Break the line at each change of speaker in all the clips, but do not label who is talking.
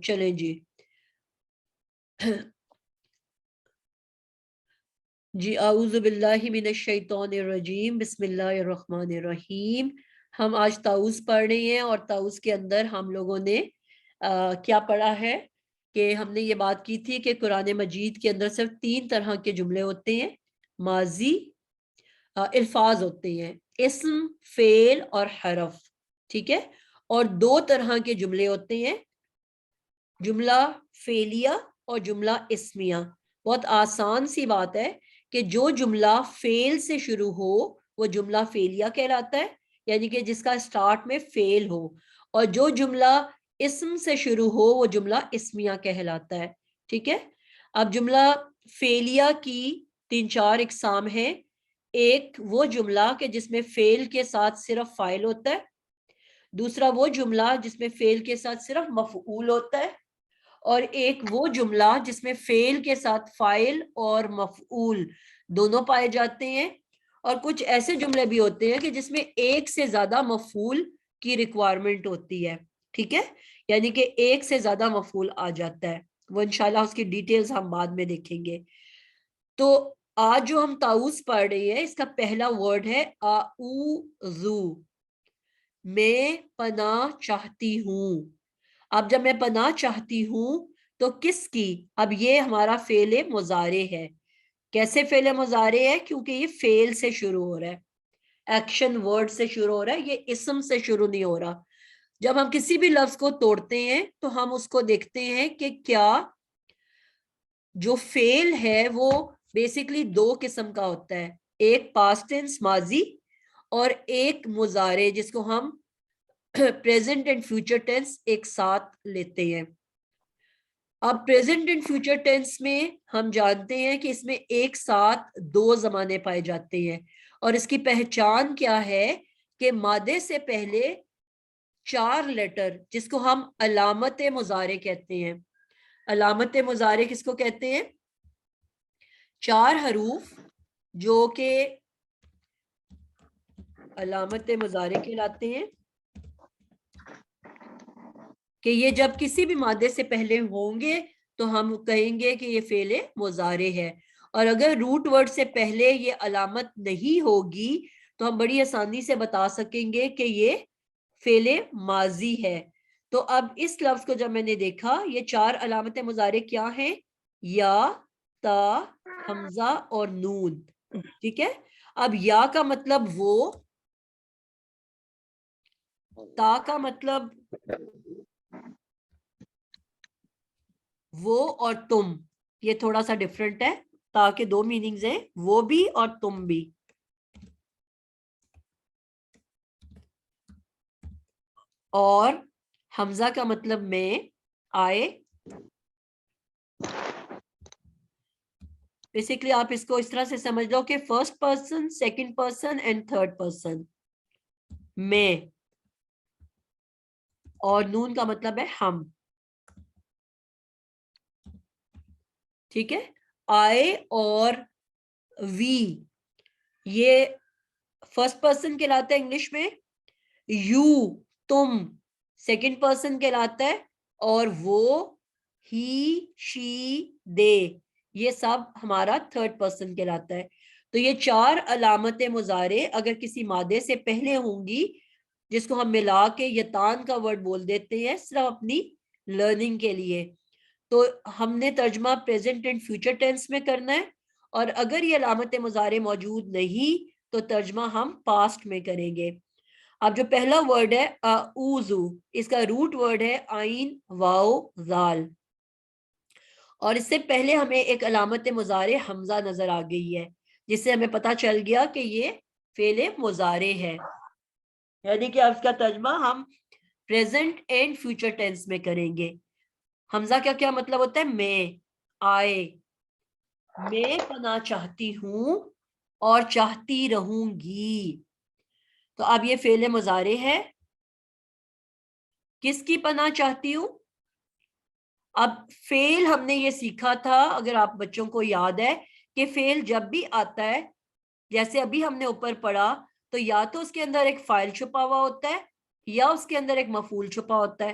چلیں جی جی اعوذ باللہ من الشیطان الرجیم، بسم اللہ الرحمن الرحیم۔ ہم آج طاؤس پڑھ رہے ہیں، اور طاؤس کے اندر ہم لوگوں نے کیا پڑھا ہے کہ ہم نے یہ بات کی تھی کہ قرآن مجید کے اندر صرف 3 طرح کے جملے ہوتے ہیں، ماضی الفاظ ہوتے ہیں، اسم، فعل اور حرف، ٹھیک ہے، اور 2 طرح کے جملے ہوتے ہیں، جملہ فعلیہ اور جملہ اسمیہ۔ بہت آسان سی بات ہے کہ جو جملہ فعل سے شروع ہو وہ جملہ فعلیہ کہلاتا ہے، یعنی کہ جس کا سٹارٹ میں فعل ہو، اور جو جملہ اسم سے شروع ہو وہ جملہ اسمیہ کہلاتا ہے، ٹھیک ہے۔ اب جملہ فعلیہ کی 3-4 اقسام ہیں۔ ایک وہ جملہ کہ جس میں فعل کے ساتھ صرف فاعل ہوتا ہے، دوسرا وہ جملہ جس میں فعل کے ساتھ صرف مفعول ہوتا ہے، اور ایک وہ جملہ جس میں فعل کے ساتھ فاعل اور مفعول دونوں پائے جاتے ہیں، اور کچھ ایسے جملے بھی ہوتے ہیں کہ جس میں ایک سے زیادہ مفعول کی ریکوائرمنٹ ہوتی ہے، ٹھیک ہے، یعنی کہ ایک سے زیادہ مفعول آ جاتا ہے، وہ انشاءاللہ اس کی ڈیٹیلز ہم بعد میں دیکھیں گے۔ تو آج جو ہم طاؤس پڑھ رہے ہیں اس کا پہلا ورڈ ہے اعوذ، میں پناہ چاہتی ہوں۔ اب جب میں پناہ چاہتی ہوں تو کس کی؟ اب یہ ہمارا فعل مضارع ہے۔ کیسے فعل مضارع ہے؟ کیونکہ یہ فعل سے شروع ہو رہا ہے، ایکشن ورڈ سے شروع ہو رہا ہے، یہ اسم سے شروع نہیں ہو رہا۔ جب ہم کسی بھی لفظ کو توڑتے ہیں تو ہم اس کو دیکھتے ہیں کہ کیا جو فعل ہے وہ بیسیکلی 2 قسم کا ہوتا ہے، ایک پاسٹ ٹینس ماضی اور ایک مضارع جس کو ہم پریزنٹ اینڈ فیوچر ٹینس ایک ساتھ لیتے ہیں۔ اب پریزنٹ اینڈ فیوچر ٹینس میں ہم جانتے ہیں کہ اس میں ایک ساتھ 2 زمانے پائے جاتے ہیں، اور اس کی پہچان کیا ہے کہ مادے سے پہلے 4 لیٹر جس کو ہم علامت مضارع کہتے ہیں۔ علامت مضارع کس کو کہتے ہیں؟ 4 حروف جو کہ علامت مضارع کہلاتے ہیں، کہ یہ جب کسی بھی مادے سے پہلے ہوں گے تو ہم کہیں گے کہ یہ فعل مضارع ہے، اور اگر روٹ ورڈ سے پہلے یہ علامت نہیں ہوگی تو ہم بڑی آسانی سے بتا سکیں گے کہ یہ فعل ماضی ہے۔ تو اب اس لفظ کو جب میں نے دیکھا، یہ 4 علامت مضارع کیا ہیں؟ یا، تا، حمزہ اور نون، ٹھیک ہے۔ اب یا کا مطلب وہ، تا کا مطلب وہ اور تم، یہ تھوڑا سا ڈیفرنٹ ہے، تا کے 2 میننگز ہیں، وہ بھی اور تم بھی۔ اور حمزہ کا مطلب میں، آئے۔ بیسیکلی آپ اس کو اس طرح سے سمجھ لو کہ first person, second person and third person, میں، اور نون کا مطلب ہے ہم، ٹھیک ہے۔ آئے اور وی یہ فرسٹ پرسن کہلاتا ہے انگلش میں، یو تم سیکنڈ پرسن کہلاتا ہے، اور وہ، ہی، شی، دے یہ سب ہمارا تھرڈ پرسن کہلاتا ہے۔ تو یہ 4 علامت مضارع اگر کسی مادے سے پہلے ہوں گی، جس کو ہم ملا کے یتان کا ورڈ بول دیتے ہیں صرف اپنی لرننگ کے لیے، تو ہم نے ترجمہ پریزنٹ اینڈ فیوچر ٹینس میں کرنا ہے، اور اگر یہ علامت مضارع موجود نہیں تو ترجمہ ہم پاسٹ میں کریں گے۔ اب جو پہلا ورڈ ہے اعوذ، اس کا روٹ ورڈ ہے عین واو زال، اور اس سے پہلے ہمیں ایک علامت مضارع حمزہ نظر آ گئی ہے، جس سے ہمیں پتا چل گیا کہ یہ فعل مضارع ہے، یعنی کہ اس کا ترجمہ ہم پریزنٹ اینڈ فیوچر ٹینس میں کریں گے۔ حمزہ کا کیا مطلب ہوتا ہے؟ میں، آئے، میں پناہ چاہتی ہوں اور چاہتی رہوں گی۔ تو اب یہ فعل مضارع ہے، کس کی پناہ چاہتی ہوں؟ اب فعل ہم نے یہ سیکھا تھا، اگر آپ بچوں کو یاد ہے، کہ فعل جب بھی آتا ہے، جیسے ابھی ہم نے اوپر پڑھا، تو یا تو اس کے اندر ایک فاعل چھپا ہوا ہوتا ہے یا اس کے اندر ایک مفعول چھپا ہوتا ہے،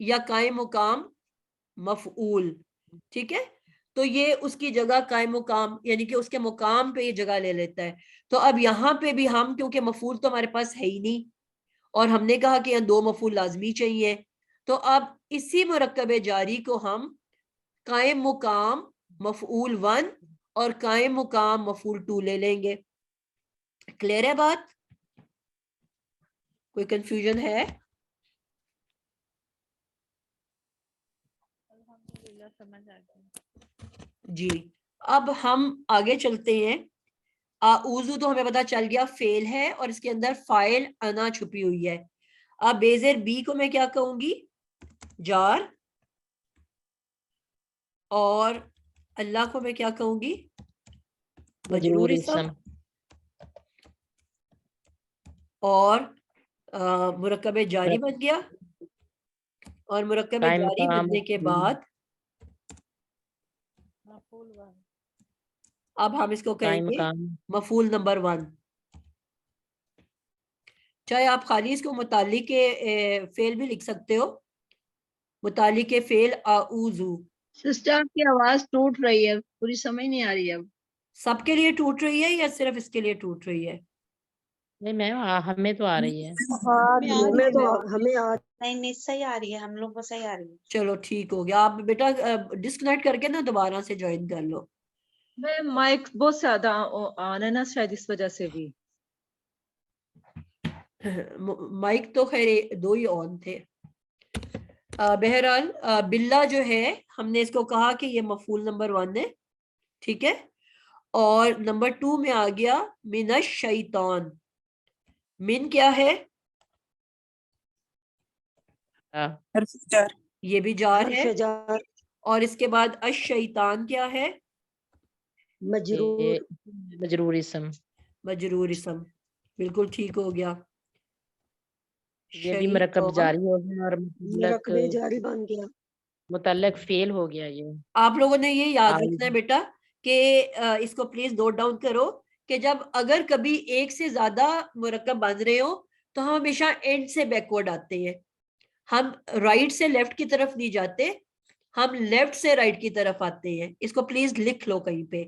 یا قائم مقام مفعول, ٹھیک ہے, تو یہ اس کی جگہ قائم مقام یعنی کہ اس کے مقام پہ یہ جگہ لے لیتا ہے. تو اب یہاں پہ بھی ہم, کیونکہ مفعول تو ہمارے پاس ہے ہی نہیں اور ہم نے کہا کہ یہاں 2 مفعول لازمی چاہیے, تو اب اسی مرکب جاری کو ہم قائم مقام مفعول 1 اور قائم مقام مفعول 2 لے لیں گے. کلیئر ہے بات؟ کوئی کنفیوژن ہے؟
سمجھ آ گیا.
جی, اب ہم آگے چلتے ہیں. اعوذ تو ہمیں پتا چل گیا فعل ہے اور اس کے اندر فاعل انا چھپی ہوئی ہے. اب بیزر بی کو میں کیا کہوں گی؟ جار. اور اللہ کو میں کیا کہوں گی؟ مجرور اسم. اور مرکب جاری بن گیا, اور مرکب
قائم
جاری
مقام
بننے کے بعد اب ہم اس کو کہیں
قائم
گے
مقام
مفعول نمبر 1. چاہے آپ خالی اس کو متعلق فعل بھی لکھ سکتے ہو, متعلق فعل اعوذ.
سسٹر آپ کی آواز ٹوٹ رہی ہے, پوری سمجھ نہیں آ رہی ہے. اب
سب کے لیے ٹوٹ رہی ہے یا صرف اس کے لیے ٹوٹ رہی ہے؟
نہیں میم ہمیں تو آ رہی ہے.
ہمیں تو ہمیں نہیں صحیح آ رہی ہے, ہم لوگ کو صحیح آ رہی ہے.
چلو ٹھیک ہو گیا. آپ بیٹا ڈسکنیکٹ کر کے نا دوبارہ سے جوائن کر لو.
میں مائک بہت زیادہ آن ہے نا, شاید اس وجہ سے بھی.
مائک تو خیر 2 ہی آن تھے. بہرحال باللہ جو ہے ہم نے اس کو کہا کہ یہ مفعول نمبر 1 ہے, ٹھیک ہے, اور نمبر 2 میں آ گیا من الشیطان. من کیا ہے؟ یہ بھی جار ہے,
حرف جار
اور اس کے بعد الشیطان کیا ہے؟
مجرور.
مجرور اسم.
مجرور اسم. بالکل ٹھیک ہو گیا.
یہ بھی مرکب
شیطان.
جاری ہو گیا اور
مرکب جاری بن گیا.
متعلق فعل ہو گیا. یہ
آپ لوگوں نے یہ یاد
آئی.
رکھنا ہے بیٹا کہ اس کو پلیز نوٹ ڈاؤن کرو کہ جب اگر کبھی ایک سے زیادہ مرکب بن رہے ہو تو ہم ہمیشہ اینڈ سے بیکورڈ آتے ہیں. ہم رائٹ سے لیفٹ کی طرف نہیں جاتے, ہم لیفٹ سے رائٹ کی طرف آتے ہیں. اس کو پلیز لکھ لو کہیں پہ.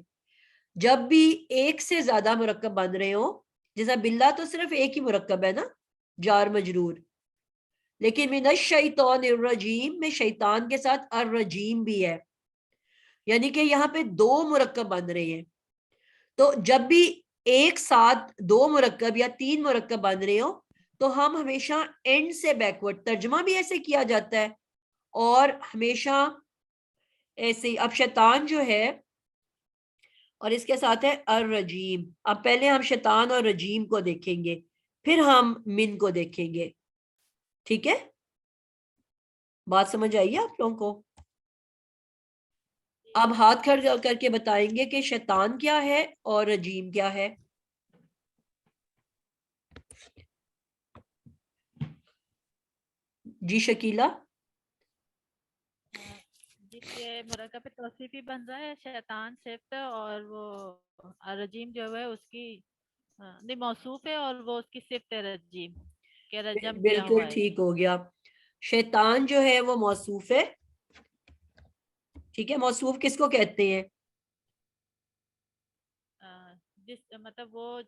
جب بھی ایک سے زیادہ مرکب بن رہے ہو, جیسا باللہ تو صرف ایک ہی مرکب ہے نا, جار مجرور, لیکن من الشیطان الرجیم میں شیطان کے ساتھ الرجیم بھی ہے, یعنی کہ یہاں پہ 2 مرکب بن رہے ہیں. تو جب بھی ایک ساتھ 2 مرکب یا 3 مرکب بن رہے ہو تو ہم ہمیشہ اینڈ سے بیکورڈ, ترجمہ بھی ایسے کیا جاتا ہے اور ہمیشہ ایسے ہی. اب شیطان جو ہے اور اس کے ساتھ ہے الرجیم. اب پہلے ہم شیطان اور رجیم کو دیکھیں گے, پھر ہم من کو دیکھیں گے, ٹھیک ہے؟ بات سمجھ آئیے آپ لوگوں کو؟ اب ہاتھ کھڑا کر کے بتائیں گے کہ شیطان کیا ہے اور رجیم کیا ہے. جی شکیلا.
جس کے مرکب پہ توصیفی بن رہا ہے شیطان صفت, اور وہ رجیم جو ہے اس کی نہیں موصوف ہے, اور وہ اس کی صفت ہے رجیم کہ رجم کیا
بالکل
ہوا ہے.
ٹھیک ہو گیا. شیطان جو ہے وہ موصوف ہے, ٹھیک ہے. موصوف کس کو کہتے ہیں؟
جس مطلب وہ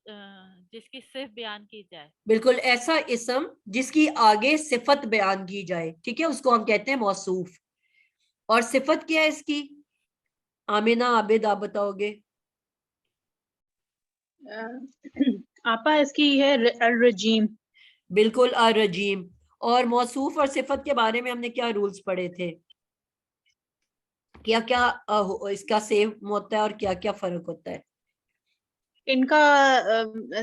جس کی صفت بیان کی جائے.
بالکل ایسا اسم جس کی آگے صفت بیان کی جائے, ٹھیک ہے, اس کو ہم کہتے ہیں موصوف. اور صفت کیا ہے اس کی؟ آمینہ عابد آپ بتاؤ گے.
آپا اس کی ہے الرجیم.
بالکل الرجیم. اور موصوف اور صفت کے بارے میں ہم نے کیا رولز پڑھے تھے؟ کیا کیا اس کا سیم ہوتا ہے اور کیا کیا فرق ہوتا ہے؟
ان کا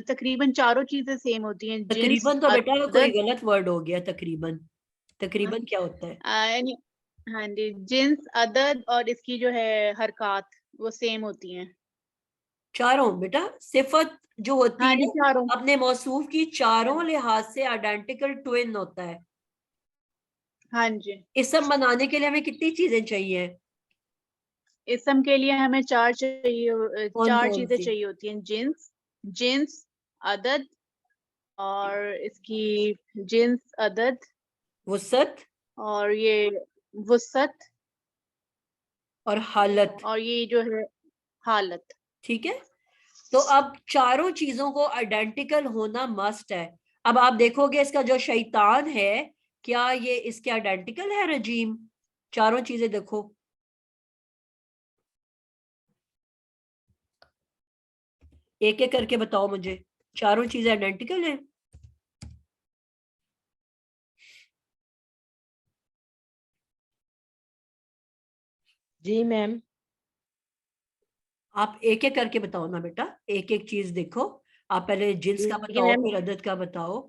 تقریباً چاروں چیزیں سیم ہوتی ہیں.
تقریباً تو بیٹا کوئی غلط ورڈ ہو گیا. تقریباً تقریباً کیا ہوتا ہے؟
ہاں جی, جنس, عدد اور اس کی جو ہے حرکات وہ سیم ہوتی ہیں.
چاروں بیٹا. صفت جو ہوتی
ہاں جی,
ہے
چاروں.
اپنے موصوف کی چاروں لحاظ سے آئیڈینٹیکل ٹوین ہوتا ہے.
ہاں جی.
اسم بنانے کے لیے ہمیں کتنی چیزیں چاہیے؟
اسم کے لیے ہمیں 4 چاہیے,
کون
4
کون
چیزیں
سی؟
چاہیے ہوتی ہیں. جنس, عدد, اور اس کی جنس, عدد,
وسعت
اور یہ وسعت
اور حالت.
اور یہ جو ہے حالت.
ٹھیک ہے. تو اب چاروں چیزوں کو آئیڈینٹیکل ہونا مسٹ ہے. اب آپ دیکھو گے اس کا جو شیطان ہے کیا یہ اس کے آئیڈینٹیکل ہے رجیم؟ چاروں چیزیں دیکھو. ایک ایک کر کے بتاؤ مجھے چاروں چیزیں آئیڈینٹیکل ہیں؟
جی میم.
آپ ایک ایک کر کے بتاؤ نا بیٹا, ایک ایک چیز دیکھو. آپ پہلے جنس کا
ٹھیک ہے
بتاؤ
میم.
پھر عدد کا بتاؤ.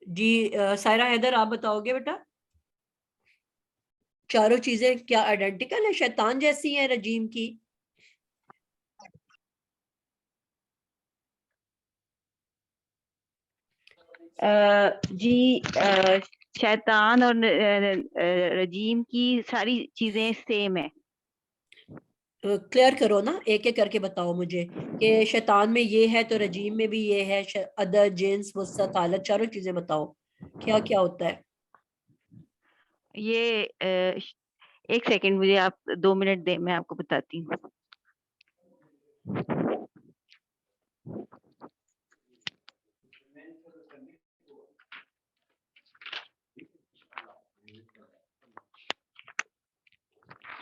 جی سائرہ حیدر آپ بتاؤ گے بیٹا چاروں چیزیں کیا آئیڈینٹیکل ہے, شیطان جیسی ہیں رجیم کی؟
جی شیطان اور رجیم کی ساری چیزیں سیم ہے.
کلیئر کرو نا, ایک ایک کر کے بتاؤ مجھے کہ شیطان میں یہ ہے تو رجیم میں بھی یہ ہے. عدد, جنس, وسعت, حالت, چاروں چیزیں بتاؤ کیا کیا ہوتا ہے.
یہ ایک سیکنڈ مجھے آپ 2 منٹ دیں, میں آپ کو بتاتی ہوں.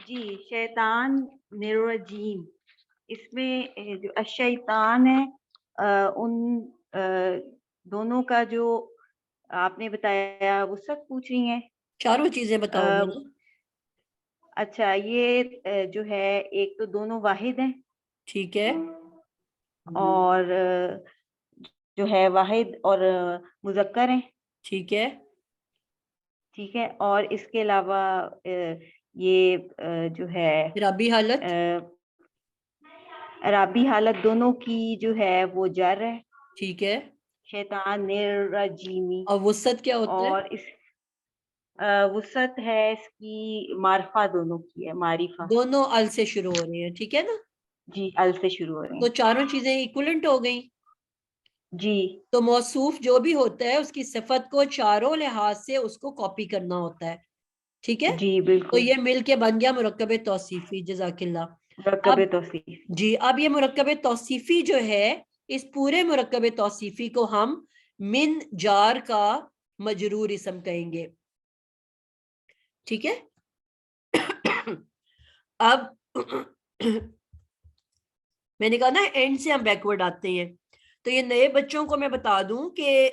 جی شیطان رجیم, اس میں جو الشیطان ہے ان دونوں کا جو آپ نے بتایا وہ سب پوچھ رہی ہیں.
چاروں چیزیں بتاؤ گے نا.
اچھا یہ جو ہے ایک تو دونوں واحد ہیں.
ٹھیک ہے.
اور جو ہے واحد اور مذکر ہیں.
ٹھیک ہے.
ٹھیک ہے. اور اس کے علاوہ یہ جو ہے
رابی حالت.
رابی حالت دونوں کی جو ہے وہ جر ہے.
ٹھیک ہے.
شیطان رجیمی.
اور وسعت کیا ہوتا ہے؟
اور اس وسعت ہے اس کی معرفہ دونوں کی ہے, معرفہ.
دونوں ال سے شروع ہو رہے ہیں. ٹھیک ہے نا.
جی ال سے شروع ہو رہے
تو
ہیں.
چاروں چیزیں ایکولنٹ ہو گئیں.
جی
تو موصوف جو بھی ہوتا ہے اس کی صفت کو چاروں لحاظ سے اس کو کاپی کرنا ہوتا ہے. ٹھیک ہے.
جی
تو
بالکل.
یہ مل کے بن گیا مرکب توصیفی. جزاک اللہ.
مرکب
اب
توصیف.
جی اب یہ مرکب توصیفی جو ہے اس پورے مرکب توصیفی کو ہم من جار کا مجرور اسم کہیں گے. ٹھیک ہے. اب میں نے کہا نا اینڈ سے ہم بیکورڈ آتے ہیں, تو یہ نئے بچوں کو میں بتا دوں کہ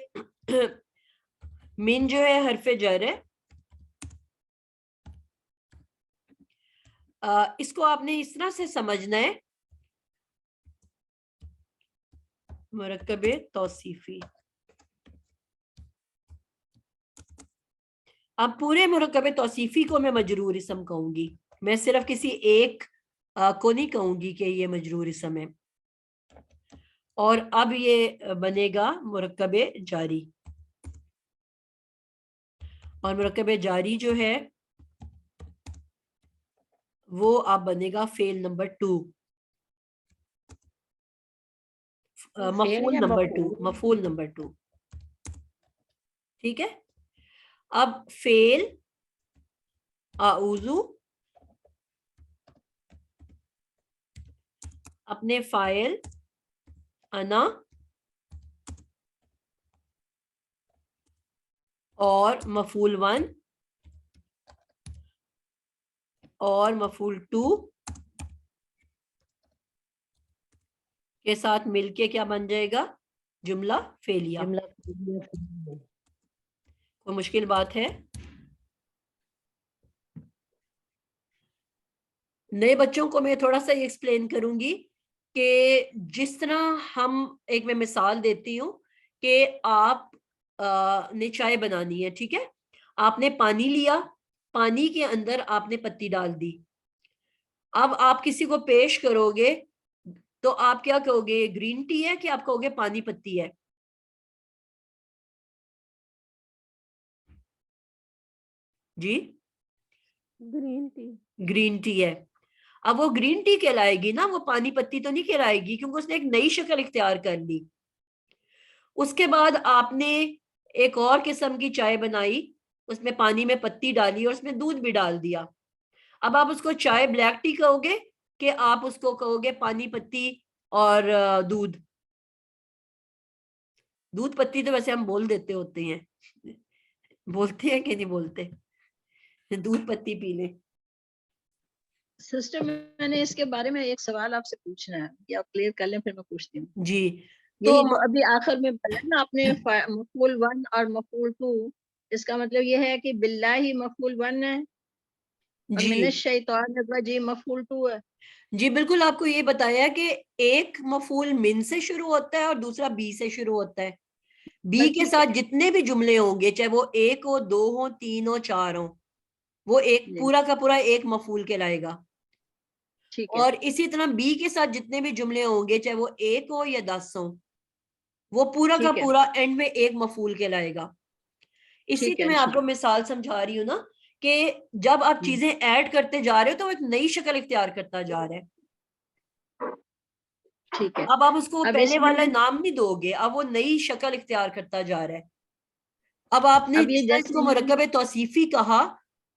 من جو ہے حرف جر ہے. اس کو آپ نے اس طرح سے سمجھنا ہے مرکب توصیفی. اب پورے مرکب توصیفی کو میں مجرور اسم کہوں گی, میں صرف کسی ایک کو نہیں کہوں گی کہ یہ مجرور اسم ہے. اور اب یہ بنے گا مرکب جاری, اور مرکب جاری جو ہے وہ اب بنے گا فعل نمبر 2, مفعول نمبر 2, مفعول نمبر 2. ٹھیک ہے. اب فعل اعوذ اپنے فاعل انا اور مفعول 1 اور مفعول 2 کے ساتھ مل کے کیا بن جائے گا, جملہ فعلیہ. کوئی مشکل بات ہے؟ نئے بچوں کو میں تھوڑا سا یہ ایکسپلین کروں گی کہ جس طرح ہم ایک میں مثال دیتی ہوں کہ آپ نے چائے بنانی ہے. ٹھیک ہے. آپ نے پانی لیا, پانی کے اندر آپ نے پتی ڈال دی. اب آپ کسی کو پیش کرو گے تو آپ کیا کہو گے, گرین ٹی ہے کہ آپ کہو گے پانی پتی ہے؟ جی
گرین ٹی.
گرین ٹی ہے. اب وہ گرین ٹی کہلائے گی نا, وہ پانی پتی تو نہیں کہلائے گی, کیونکہ اس نے ایک نئی شکل اختیار کر لی. اس کے بعد آپ نے ایک اور قسم کی چائے بنائی اس میں پانی میں پتی ڈالی اور اس میں دودھ بھی ڈال دیا. اب آپ اس کو چائے بلیک ٹی کہو گے کہ آپ اس کو کہو گے پانی پتی اور دودھ؟ دودھ پتی تو ویسے ہم بول دیتے ہوتے ہیں, بولتے ہیں کہ نہیں بولتے, دودھ پتی پی لیں.
سسٹر میں نے اس کے بارے میں ایک سوال آپ سے پوچھنا ہے, یہ آپ کلیئر کر لیں پھر میں پوچھتی ہوں.
جی
یہی جو ابھی آخر میں بولا نا آپ نے مفعول 1 اور مفعول 2, اس کا مطلب یہ ہے کہ باللہ مفعول 1 ہے اور
جی
من الشیطان الرجیم مفعول 2 ہے.
جی بالکل, آپ کو یہ بتایا کہ ایک مفعول من سے شروع ہوتا ہے اور دوسرا بی سے شروع ہوتا ہے. بی کے ساتھ جتنے بھی جملے ہوں گے, چاہے وہ 1 ہو, 2 ہو, 3 ہو, 4 ہو, وہ ایک پورا کا پورا ایک مفعول کہلائے گا. اور اسی طرح بی کے ساتھ جتنے بھی جملے ہوں گے, چاہے وہ 1 ہو یا 10 ہو, وہ پورا کا پورا اینڈ میں ایک مفعول کہلائے گا. اسی لیے میں آپ کو مثال سمجھا رہی ہوں نا کہ جب آپ چیزیں ایڈ کرتے جا رہے ہو تو وہ ایک نئی شکل اختیار کرتا جا رہا ہے. اب آپ اس کو پہلے والا نام نہیں دو گے, اب وہ نئی شکل اختیار کرتا جا رہا ہے. اب آپ نے اس کو مرکب توصیفی کہا,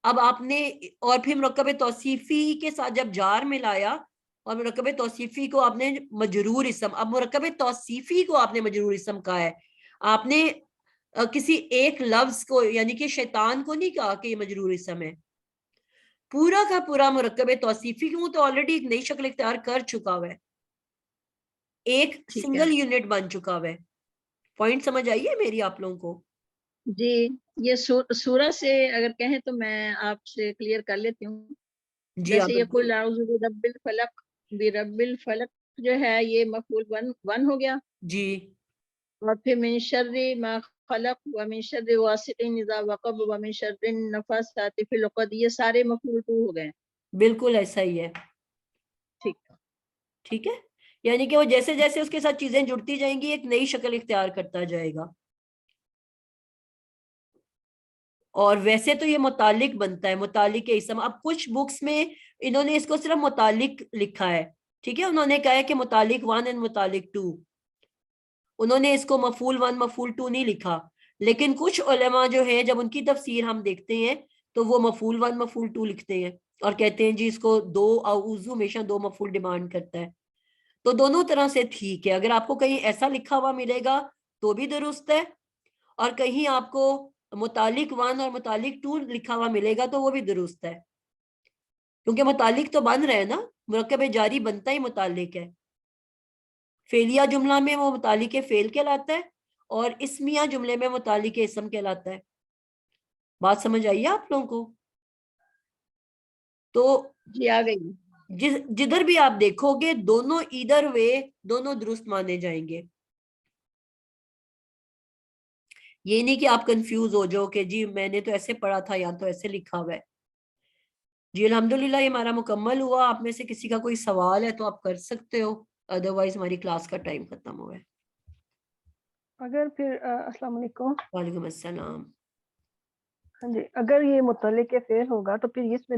اب آپ نے اور پھر مرکب توصیفی کے ساتھ جب جار ملایا اور مرکب توصیفی کو آپ نے مجرور اسم, اب مرکب توصیفی کو آپ نے مجرور اسم کہا ہے. آپ نے کسی ایک لفظ کو یعنی کہ شیطان کو نہیں کہا کہ یہ مجرور اسم ہے. پورا کا پورا مرکب توصیفی کیوں تو آلریڈی ایک نئی شکل اختیار کر چکا ہوا ہے, ایک سنگل یونٹ بن چکا ہوا ہے. پوائنٹ سمجھ آئیے میری آپ لوگوں کو؟
جی یہ سورہ سے اگر کہیں تو میں آپ سے کلیئر کر لیتی ہوں.
جی
جیسے یہ قل اعوذ برب الفلق, برب الفلق جو ہے یہ مفعول 1 ہو گیا.
جی
اور پھر من شر ما خلق ومن شر غاسق اذا وقب ومن شر النفاثات فی العقد, یہ سارے مفعول 2 ہو گئے.
بالکل ایسا ہی ہے. ٹھیک ہے, یعنی کہ وہ جیسے جیسے اس کے ساتھ چیزیں جڑتی جائیں گی ایک نئی شکل اختیار کرتا جائے گا. اور ویسے تو یہ متعلق بنتا ہے, متعلق اسم. اب کچھ بکس میں انہوں نے اس کو صرف متعلق لکھا ہے, ٹھیک ہے, انہوں نے کہا ہے کہ متعلق 1 اور متعلق 2, انہوں نے اس کو مفعول 1 مفعول 2 نہیں لکھا. لیکن کچھ علماء جو ہیں جب ان کی تفسیر ہم دیکھتے ہیں تو وہ مفعول 1 مفعول 2 لکھتے ہیں اور کہتے ہیں جی اس کو 2 اعوذ ہمیشہ 2 مفعول ڈیمانڈ کرتا ہے. تو دونوں طرح سے ٹھیک ہے. اگر آپ کو کہیں ایسا لکھا ہوا ملے گا تو بھی درست ہے, اور کہیں آپ کو متعلق 1 اور متعلق 2 لکھا ہوا ملے گا تو وہ بھی درست ہے, کیونکہ متعلق تو بن رہے ہیں نا, مرکب جاری بنتا ہی متعلق ہے. فعلیہ جملہ میں وہ متعلق فعل کہلاتا ہے اور اسمیہ جملے میں متعلق اسم کہلاتا ہے. بات سمجھ آئیے آپ لوگوں کو؟ تو
جی آ گئی.
جدھر بھی آپ دیکھو گے دونوں ایدر وے دونوں درست مانے جائیں گے. یہ نہیں کہ آپ کنفیوز ہو جاؤ کہ جی میں نے تو ایسے پڑھا تھا یا تو ایسے لکھا ہوا ہے. جی الحمدللہ یہ ہمارا مکمل ہوا. آپ میں سے کسی کا کوئی سوال ہے تو آپ کر سکتے ہو, ادروائز ہماری کلاس کا ٹائم ختم ہوا ہے.
اگر پھر السلام علیکم.
وعلیکم السلام.
ہاں جی, اگر یہ متعلق فعل ہوگا تو پھر اس میں